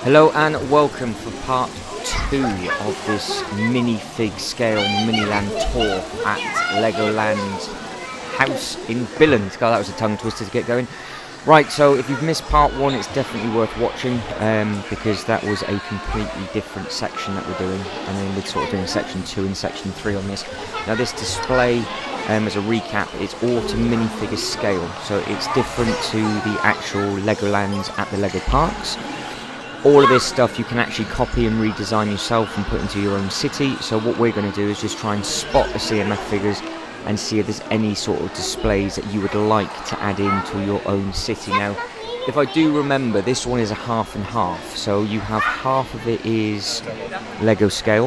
Hello and welcome for part 2 of this minifig scale Miniland tour at Legoland House in Billund. God, that was a tongue twister to get going. Right, so if you've missed part 1, it's definitely worth watching because that was a completely different section that we're doing, and then we're sort of doing section 2 and section 3 on this. Now this display, as a recap, it's all to minifigure scale, so it's different to the actual Legolands at the Lego parks. All of this stuff you can actually copy and redesign yourself and put into your own city. So what we're going to do is just try and spot the CMF figures and see if there's any sort of displays that you would like to add into your own city. Now, if I do remember, this one is a half and half. So you have half of it is Lego scale,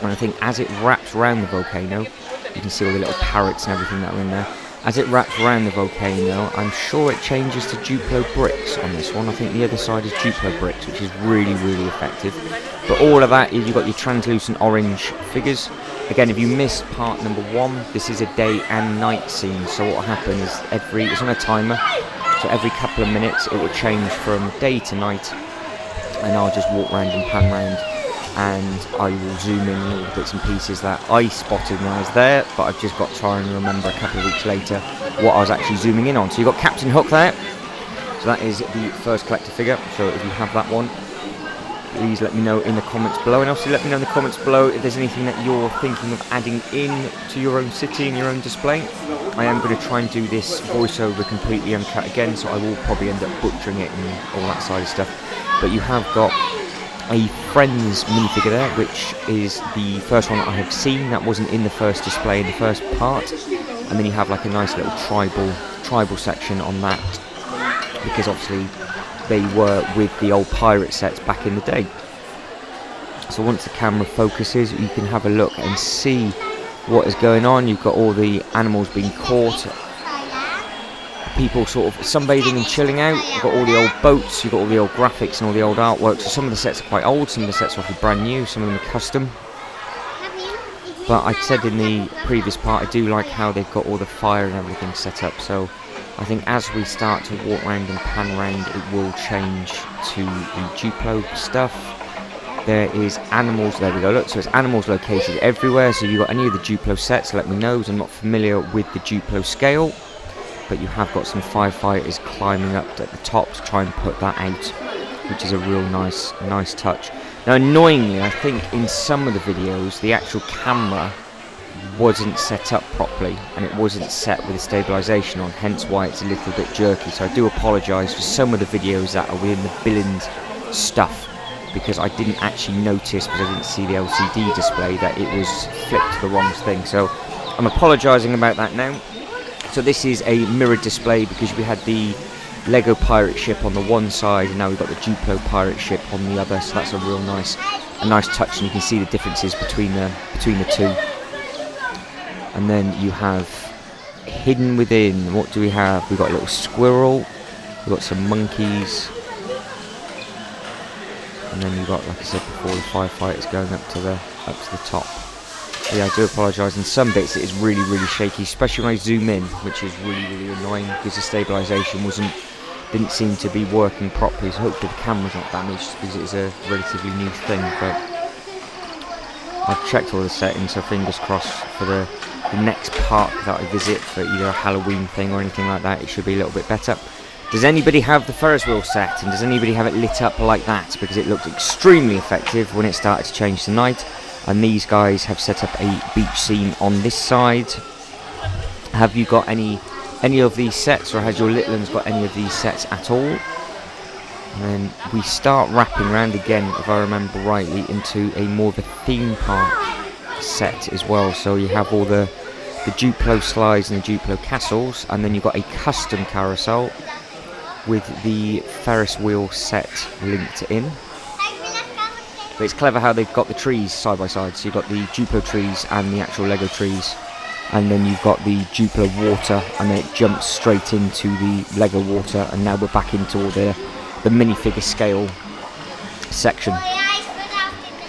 and I think as it wraps around the volcano, you can see all the little parrots and everything that are in there. As it wraps around the volcano, I'm sure it changes to Duplo bricks on this one. I think the other side is Duplo bricks, which is really, really effective. But all of that, you've got your translucent orange figures. Again, if you missed part number 1, this is a day and night scene. So what will happen is it's on a timer. So every couple of minutes, it will change from day to night. And I'll just walk around and pan around, and I will zoom in on all the bits and pieces that I spotted when I was there, but I've just got to try and remember a couple of weeks later what I was actually zooming in on. So you've got Captain Hook there, so that is the first collector figure. So if you have that one, please let me know in the comments below, and also let me know in the comments below if there's anything that you're thinking of adding in to your own city and your own display. I am going to try and do this voiceover completely uncut again, so I will probably end up butchering it and all that side of stuff. But you have got a Friends minifigure there, which is the first one that I have seen. That wasn't in the first display in the first part. And then you have like a nice little tribal section on that, because obviously they were with the old pirate sets back in the day. So once the camera focuses, you can have a look and see what is going on. You've got all the animals being caught, people sort of sunbathing and chilling out. You've got all the old boats, you've got all the old graphics and all the old artwork. So some of the sets are quite old, some of the sets are obviously brand new, some of them are custom. But I said in the previous part, I do like how they've got all the fire and everything set up. So I think as we start to walk around and pan around, it will change to the Duplo stuff. There is animals, there we go, look, so it's animals located everywhere. So you've got any of the Duplo sets, let me know, as I'm not familiar with the Duplo scale. But you have got some firefighters climbing up at the top to try and put that out, which is a real nice touch. Now annoyingly, I think in some of the videos the actual camera wasn't set up properly, and it wasn't set with the stabilisation on, hence why it's a little bit jerky. So I do apologise for some of the videos that are within the Billund stuff, because I didn't actually notice, because I didn't see the LCD display, that it was flipped to the wrong thing. So I'm apologising about that now. So this is a mirrored display, because we had the Lego pirate ship on the one side, and now we've got the Duplo pirate ship on the other. So that's a real nice touch, and you can see the differences between the two. And then you have hidden within. What do we have? We've got a little squirrel. We've got some monkeys, and then you've got, like I said before, the firefighters going up to the top. Yeah, I do apologise. In some bits it is really, really shaky, especially when I zoom in, which is really, really annoying, because the stabilisation didn't seem to be working properly. So hopefully the camera's not damaged, because it is a relatively new thing. But I've checked all the settings, so fingers crossed for the next park that I visit, for either a Halloween thing or anything like that, it should be a little bit better. Does anybody have the Ferris wheel set, and does anybody have it lit up like that? Because it looked extremely effective when it started to change to night. And these guys have set up a beach scene on this side. Have you got any of these sets, or has your little ones got any of these sets at all? And then we start wrapping around again, if I remember rightly, into a more of a theme park set as well. So you have all the Duplo slides and the Duplo castles, and then you've got a custom carousel with the Ferris wheel set linked in. But it's clever how they've got the trees side by side. So you've got the Duplo trees and the actual Lego trees, and then you've got the Duplo water, and then it jumps straight into the Lego water, and now we're back into all the minifigure scale section.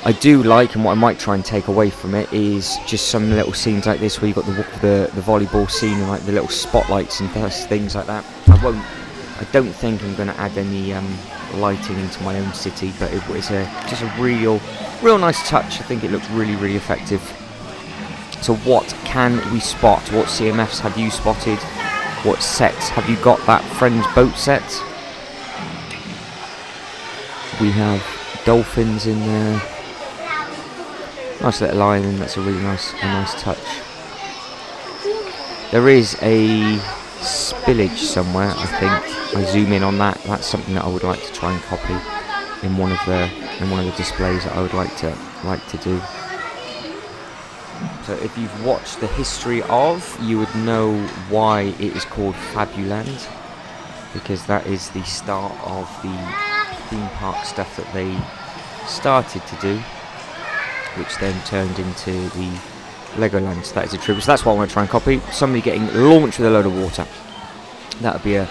I do like, and what I might try and take away from it, is just some little scenes like this where you've got the volleyball scene and like the little spotlights and things like that. I don't think I'm going to add any lighting into my own city, but it was just a real nice touch. I think it looks really, really effective. So what can we spot? What CMFs have you spotted? What sets have you got? That Friends boat set. We have dolphins in there. Nice little island. That's a really nice touch. There is a spillage somewhere, I think. I zoom in on that. That's something that I would like to try and copy in one of the displays that I would like to do. So if you've watched the history of, you would know why it is called Fabuland, because that is the start of the theme park stuff that they started to do, which then turned into the Legoland. So that is a tribute. So that's what I want to try and copy. Somebody getting launched with a load of water. That would be a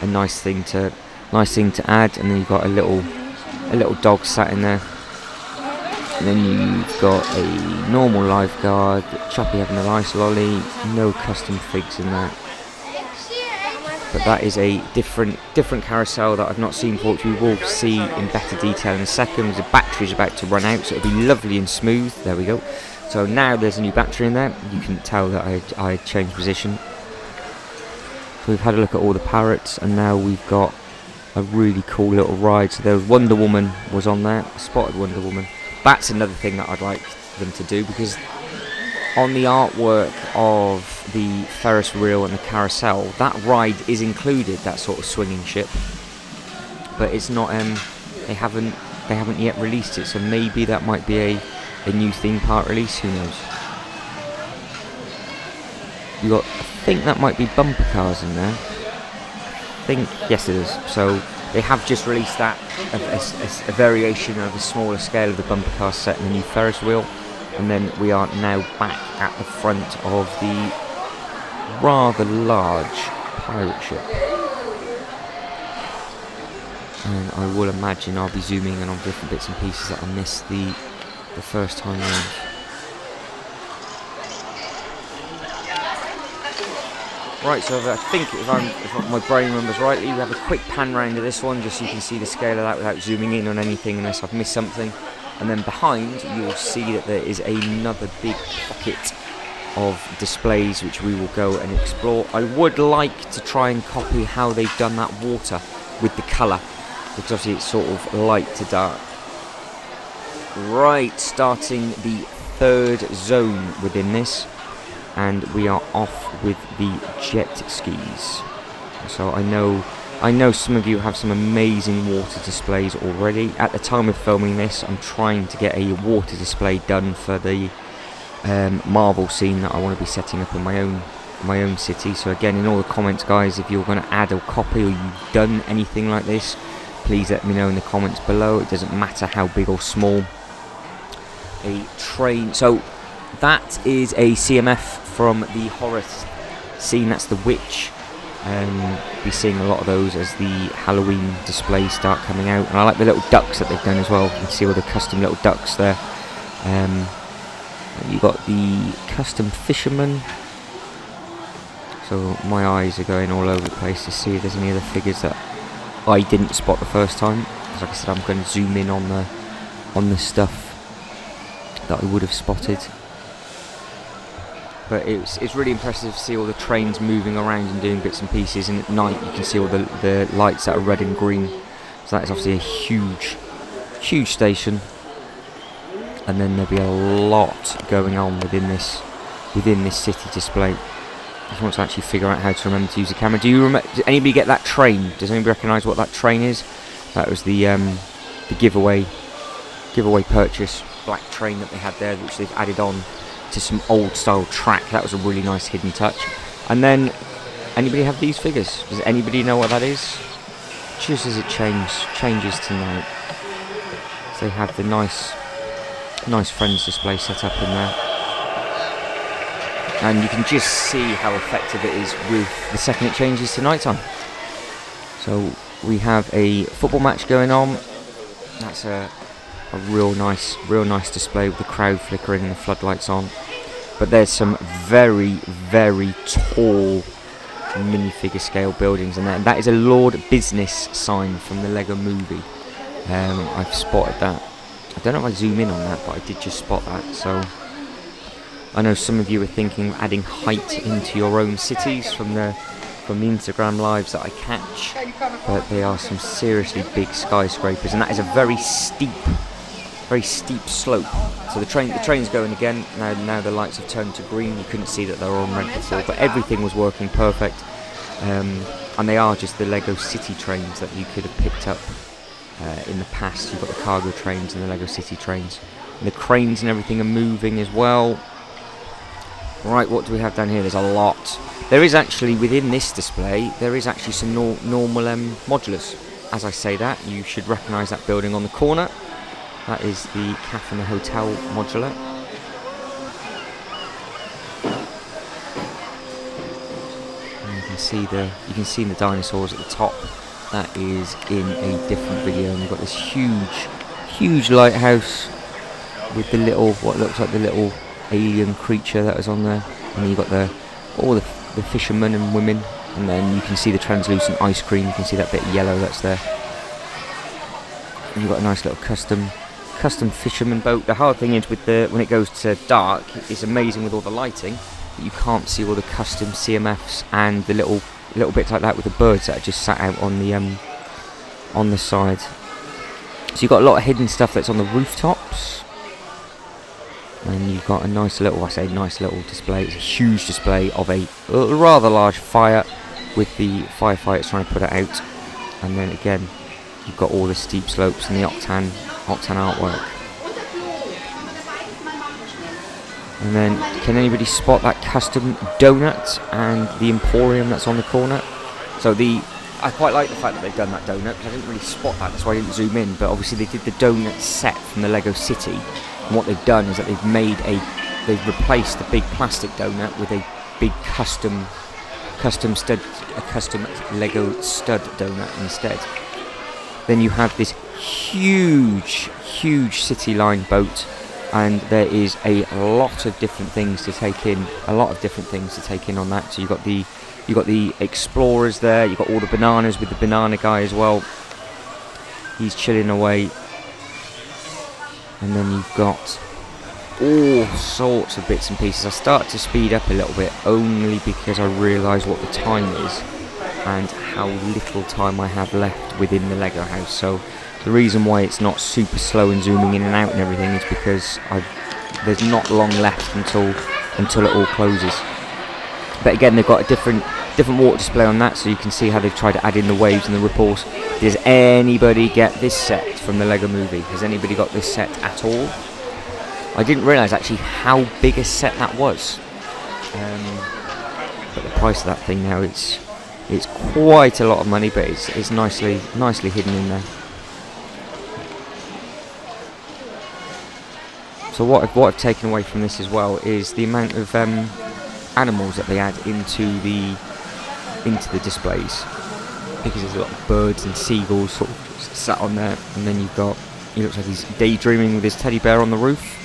nice thing to add. And then you've got a little dog sat in there. And then you've got a normal lifeguard, Choppy having a nice lolly, no custom figs in that. But that is a different carousel that I've not seen before, which we will see in better detail in a second. The battery's about to run out, so it'll be lovely and smooth. There we go. So now there's a new battery in there. You can tell that I changed position. So we've had a look at all the parrots, and now we've got a really cool little ride. So there was Wonder Woman was on there. I spotted Wonder Woman. That's another thing that I'd like them to do, because on the artwork of the Ferris wheel and the carousel, that ride is included, that sort of swinging ship, but it's not. They haven't yet released it, so maybe that might be a new theme park release. Who knows? I think that might be bumper cars in there. Yes, it is. So they have just released that, a variation of a smaller scale of the bumper car set in the new Ferris wheel. And then we are now back at the front of the rather large pirate ship. And I will imagine I'll be zooming in on different bits and pieces that I missed the first time round. Right, so I think if my brain remembers rightly, we have a quick pan round of this one, just so you can see the scale of that without zooming in on anything unless I've missed something. And then behind, you'll see that there is another big pocket of displays which we will go and explore. I would like to try and copy how they've done that water with the colour, because obviously it's sort of light to dark. Right, starting the third zone within this, and we are off with the jet skis. So I know some of you have some amazing water displays already. At the time of filming this, I'm trying to get a water display done for the Marvel scene that I want to be setting up in my own city. So again, in all the comments, guys, if you're going to add or copy, or you've done anything like this, please let me know in the comments below. It doesn't matter how big or small. A train. So that is a CMF from the horror scene. That's the witch. Be seeing a lot of those as the Halloween displays start coming out, and I like the little ducks that they've done as well. You can see all the custom little ducks there. You've got the custom fisherman. So my eyes are going all over the place to see if there's any other figures that I didn't spot the first time. Because like I said, I'm going to zoom in on the stuff that I would have spotted. But it's really impressive to see all the trains moving around and doing bits and pieces, and at night you can see all the lights that are red and green. So that is obviously a huge station. And then there'll be a lot going on within this city display. I just want to actually figure out how to remember to use the camera. Does anybody get that train? Does anybody recognise what that train is? That was the giveaway purchase black train that they had there, which they've added on to some old style track. That was a really nice hidden touch. And then, anybody have these figures? Does anybody know what that is? Just as it changes tonight. So they have the nice Friends display set up in there. And you can just see how effective it is with the second it changes to night time. So we have a football match going on. That's a real nice display with the crowd flickering and the floodlights on. But there's some very, very tall minifigure scale buildings, and that is a Lord Business sign from the Lego Movie. I've spotted that. I don't know if I zoom in on that, but I did just spot that. So I know some of you are thinking of adding height into your own cities from the Instagram lives that I catch, but they are some seriously big skyscrapers, and that is a very steep slope. So the train's going again. Now the lights have turned to green. You couldn't see that they were on red before, but everything was working perfect. And they are just the Lego City trains that you could have picked up in the past. You've got the cargo trains and the Lego City trains. And the cranes and everything are moving as well. Right, what do we have down here? There's a lot. There is actually, within this display, there is actually some normal modulars. As I say that, you should recognise that building on the corner. That is the Cafe and the Hotel modular. And you can see the dinosaurs at the top. That is in a different video. And we've got this huge lighthouse with the little, what looks like the little alien creature that was on there. And then you've got all the fishermen and women, and then you can see the translucent ice cream. You can see that bit of yellow that's there. And you've got a nice little custom fisherman boat. The hard thing is when it goes to dark, it's amazing with all the lighting, but you can't see all the custom CMFs and the little bits like that with the birds that are just sat out on the side. So you've got a lot of hidden stuff that's on the rooftops. And you've got a nice little display. It's a huge display of a rather large fire with the firefighters trying to put it out. And then again, you've got all the steep slopes and the Octan artwork. And then, can anybody spot that custom donut and the Emporium that's on the corner? So I quite like the fact that they've done that donut, because I didn't really spot that, that's why I didn't zoom in. But obviously they did the donut set from the Lego City. And what they've done is that they've replaced the big plastic donut with a big custom Lego stud donut instead. Then you have this huge city line boat, and there is a lot of different things to take in. On that. So you've got the explorers there. You've got all the bananas with the banana guy as well. He's chilling away. And then you've got all sorts of bits and pieces. I start to speed up a little bit only because I realise what the time is and how little time I have left within the Lego house. So the reason why it's not super slow and zooming in and out and everything is because there's not long left until it all closes. But again, they've got a different water display on that, so you can see how they've tried to add in the waves and the ripples. Does anybody get this set from the Lego Movie? Has anybody got this set at all? I didn't realise actually how big a set that was. But the price of that thing now, it's quite a lot of money, but it's nicely hidden in there. So what I've taken away from this as well is the amount of animals that they add into the displays, because there's a lot of birds and seagulls sort of sat on there, and then he looks like he's daydreaming with his teddy bear on the roof.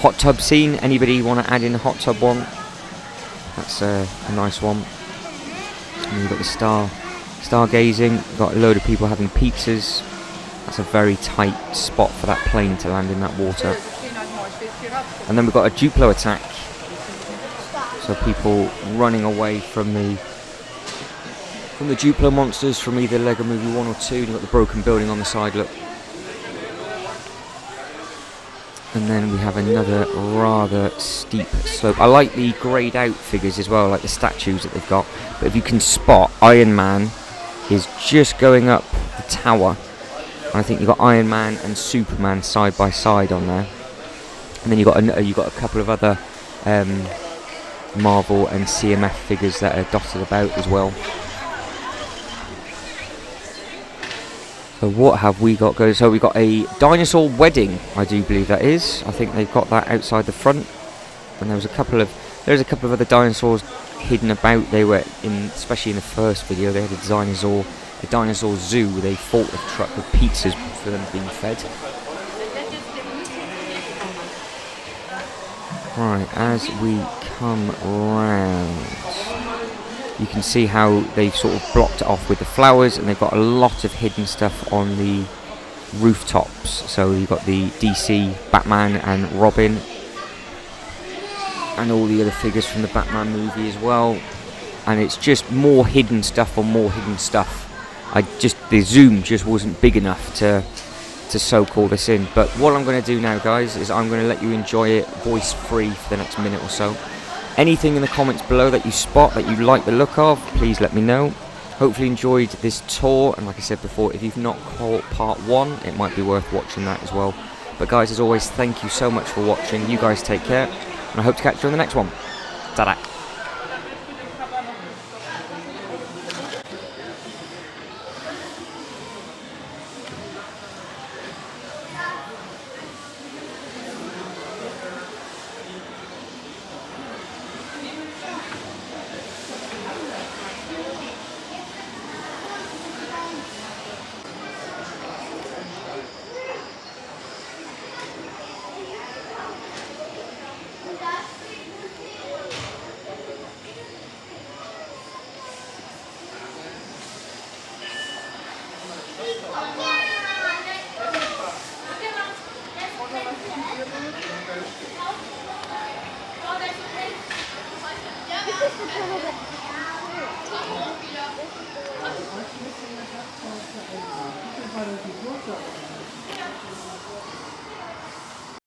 Hot tub scene. Anybody want to add in a hot tub one? That's a nice one. And you've got the stargazing. You've got a load of people having pizzas. That's a very tight spot for that plane to land in that water. And then we've got a Duplo attack. So people running away from the Duplo monsters from either Lego Movie 1 or 2. You've got the broken building on the side, look. And then we have another rather steep slope. I like the greyed out figures as well, like the statues that they've got. But if you can spot, Iron Man is just going up the tower. And I think you've got Iron Man and Superman side by side on there. And then you've got a couple of other Marvel and CMF figures that are dotted about as well. So what have we got going? So we've got a dinosaur wedding, I do believe that is. I think they've got that outside the front. And there's a couple of other dinosaurs hidden about. They were especially in the first video, they had a dinosaur zoo with a forklift truck with pizzas for them being fed. Right, as we come round, You can see how they've sort of blocked it off with the flowers, and they've got a lot of hidden stuff on the rooftops. So you've got the DC, Batman and Robin, and all the other figures from the Batman movie as well. And it's just more hidden stuff on more hidden stuff. The zoom just wasn't big enough to soak all this in. But what I'm going to do now, guys, is I'm going to let you enjoy it voice free for the next minute or so. Anything in the comments below that you spot that you like the look of, please let me know. Hopefully you enjoyed this tour, and like I said before, if you've not caught part 1, it might be worth watching that as well. But guys, as always, thank you so much for watching. You guys take care, and I hope to catch you on the next one. Ta-da! Ja,